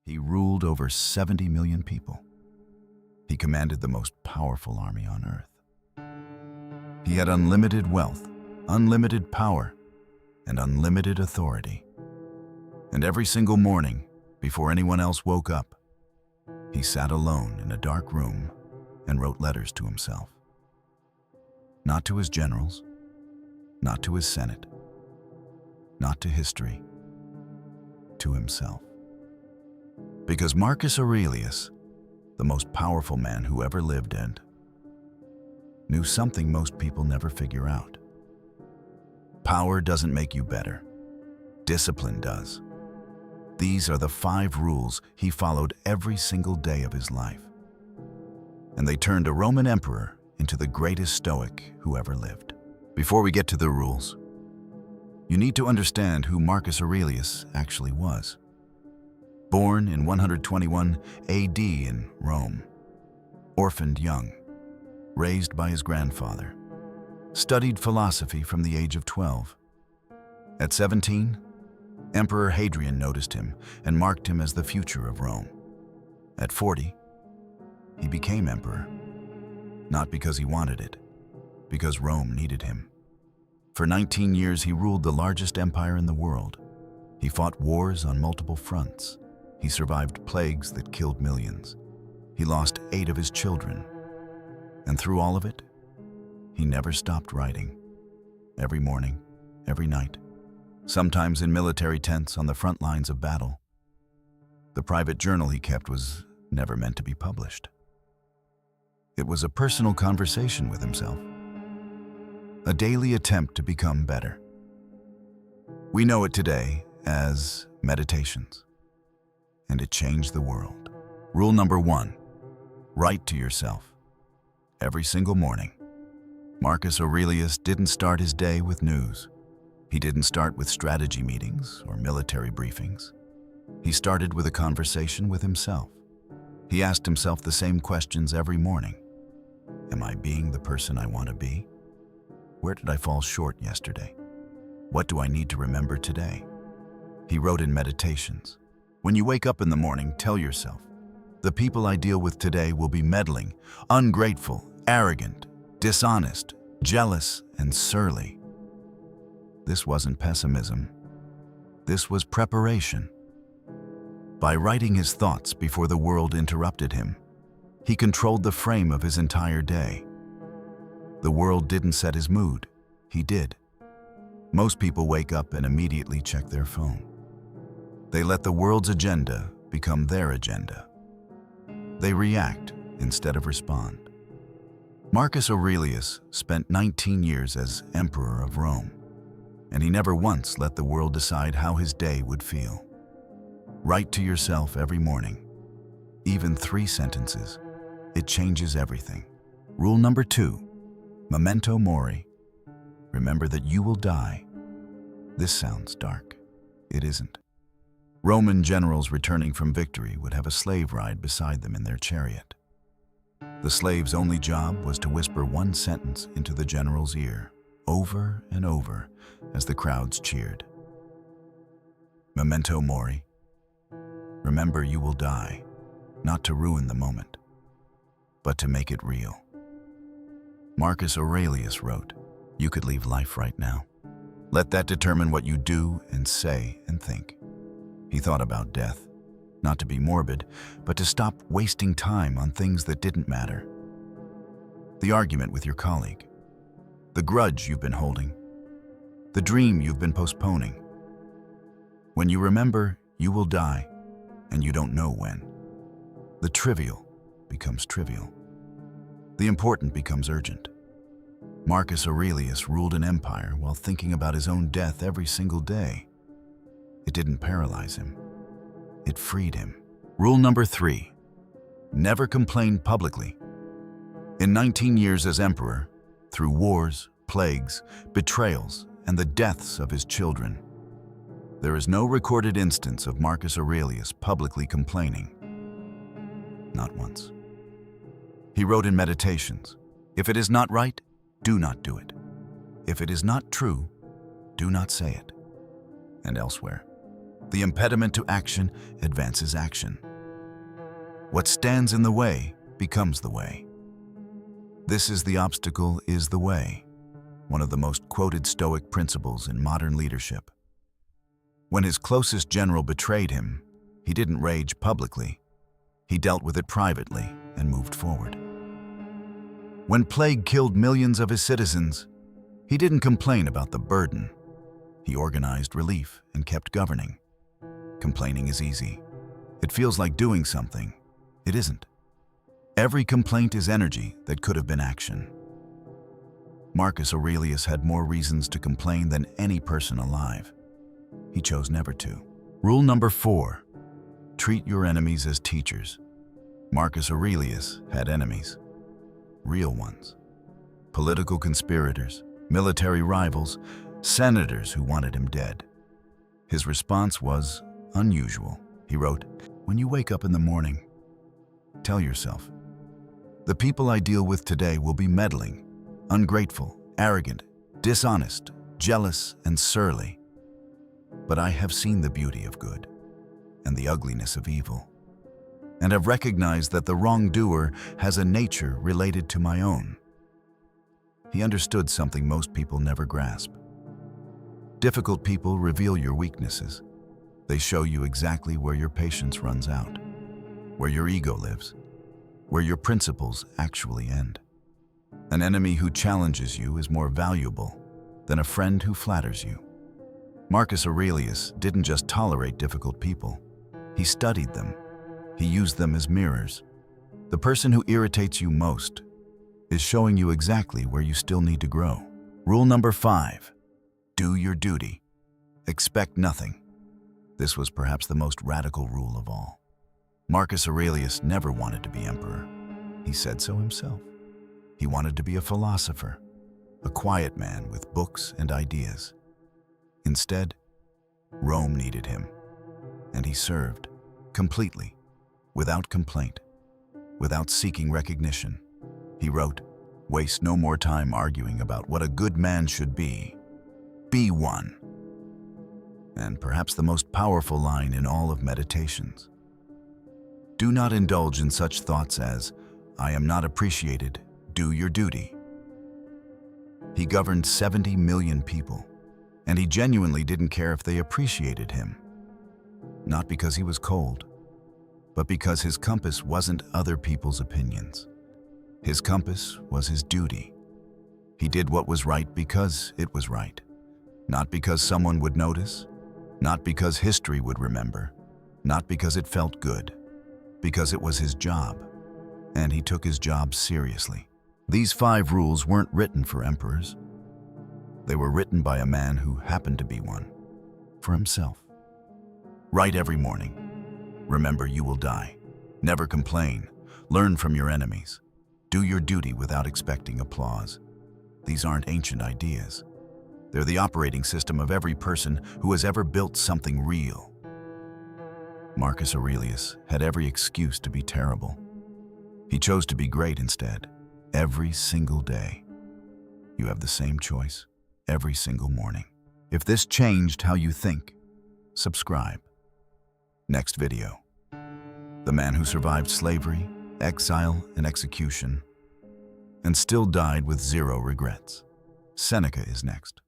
He ruled over 70 million people. He commanded the most powerful army on earth. He had unlimited wealth, unlimited power, and unlimited authority. And every single morning, before anyone else woke up, he sat alone in a dark room and wrote letters to himself. Not to his generals, not to his Senate, not to history, to himself. Because Marcus Aurelius, the most powerful man who ever lived and knew something most people never figure out. Power doesn't make you better. Discipline does. These are the 5 rules he followed every single day of his life. And they turned a Roman emperor into the greatest Stoic who ever lived. Before we get to the rules, you need to understand who Marcus Aurelius actually was. Born in 121 AD in Rome, orphaned young, raised by his grandfather, studied philosophy from the age of 12. At 17, Emperor Hadrian noticed him and marked him as the future of Rome. At 40, he became emperor, not because he wanted it, because Rome needed him. For 19 years, he ruled the largest empire in the world. He fought wars on multiple fronts. He survived plagues that killed millions. He lost 8 of his children. And through all of it, he never stopped writing. Every morning, every night, sometimes in military tents on the front lines of battle. The private journal he kept was never meant to be published. It was a personal conversation with himself, a daily attempt to become better. We know it today as meditations, and it changed the world. Rule number 1, write to yourself. Every single morning. Marcus Aurelius didn't start his day with news. He didn't start with strategy meetings or military briefings. He started with a conversation with himself. He asked himself the same questions every morning. Am I being the person I want to be? Where did I fall short yesterday? What do I need to remember today? He wrote in Meditations. When you wake up in the morning, tell yourself, the people I deal with today will be meddling, ungrateful, arrogant, dishonest, jealous, and surly. This wasn't pessimism. This was preparation. By writing his thoughts before the world interrupted him, he controlled the frame of his entire day. The world didn't set his mood. He did. Most people wake up and immediately check their phone. They let the world's agenda become their agenda. They react instead of respond. Marcus Aurelius spent 19 years as emperor of Rome, and he never once let the world decide how his day would feel. Write to yourself every morning, even 3 sentences. It changes everything. Rule number 2, Memento Mori. Remember that you will die. This sounds dark. It isn't. Roman generals returning from victory would have a slave ride beside them in their chariot. The slave's only job was to whisper one sentence into the general's ear, over and over, as the crowds cheered. Memento Mori. Remember you will die, not to ruin the moment, but to make it real. Marcus Aurelius wrote, you could leave life right now. Let that determine what you do and say and think. He thought about death, not to be morbid, but to stop wasting time on things that didn't matter. The argument with your colleague, the grudge you've been holding, the dream you've been postponing. When you remember you will die, and you don't know when, the trivial becomes trivial. The important becomes urgent. Marcus Aurelius ruled an empire while thinking about his own death every single day. It didn't paralyze him. It freed him. Rule number 3, never complain publicly. In 19 years as emperor, through wars, plagues, betrayals, and the deaths of his children, there is no recorded instance of Marcus Aurelius publicly complaining. Not once. He wrote in Meditations, if it is not right, do not do it. If it is not true, do not say it. And elsewhere. The impediment to action advances action. What stands in the way becomes the way. This is the obstacle is the way, one of the most quoted Stoic principles in modern leadership. When his closest general betrayed him, he didn't rage publicly. He dealt with it privately and moved forward. When plague killed millions of his citizens, he didn't complain about the burden. He organized relief and kept governing. Complaining is easy. It feels like doing something. It isn't. Every complaint is energy that could have been action. Marcus Aurelius had more reasons to complain than any person alive. He chose never to. Rule number 4. Treat your enemies as teachers. Marcus Aurelius had enemies. Real ones. Political conspirators, military rivals, senators who wanted him dead. His response was unusual. He wrote, "When you wake up in the morning, tell yourself, the people I deal with today will be meddling, ungrateful, arrogant, dishonest, jealous, and surly. But I have seen the beauty of good and the ugliness of evil, and have recognized that the wrongdoer has a nature related to my own." He understood something most people never grasp. Difficult people reveal your weaknesses. They show you exactly where your patience runs out, where your ego lives, where your principles actually end. An enemy who challenges you is more valuable than a friend who flatters you. Marcus Aurelius didn't just tolerate difficult people. He studied them. He used them as mirrors. The person who irritates you most is showing you exactly where you still need to grow. Rule number 5. Do your duty. Expect nothing. This was perhaps the most radical rule of all. Marcus Aurelius never wanted to be emperor. He said so himself. He wanted to be a philosopher, a quiet man with books and ideas. Instead, Rome needed him, and he served completely, without complaint, without seeking recognition. He wrote, "Waste no more time arguing about what a good man should be. Be one." And perhaps the most powerful line in all of Meditations. Do not indulge in such thoughts as, "I am not appreciated, do your duty." He governed 70 million people, and he genuinely didn't care if they appreciated him. Not because he was cold, but because his compass wasn't other people's opinions. His compass was his duty. He did what was right because it was right, not because someone would notice, not because history would remember, not because it felt good, because it was his job, and he took his job seriously. These 5 rules weren't written for emperors. They were written by a man who happened to be one, for himself. Write every morning. Remember, you will die. Never complain. Learn from your enemies. Do your duty without expecting applause. These aren't ancient ideas. They're the operating system of every person who has ever built something real. Marcus Aurelius had every excuse to be terrible. He chose to be great instead, every single day. You have the same choice every single morning. If this changed how you think, subscribe. Next video. The man who survived slavery, exile, and execution, and still died with 0 regrets. Seneca is next.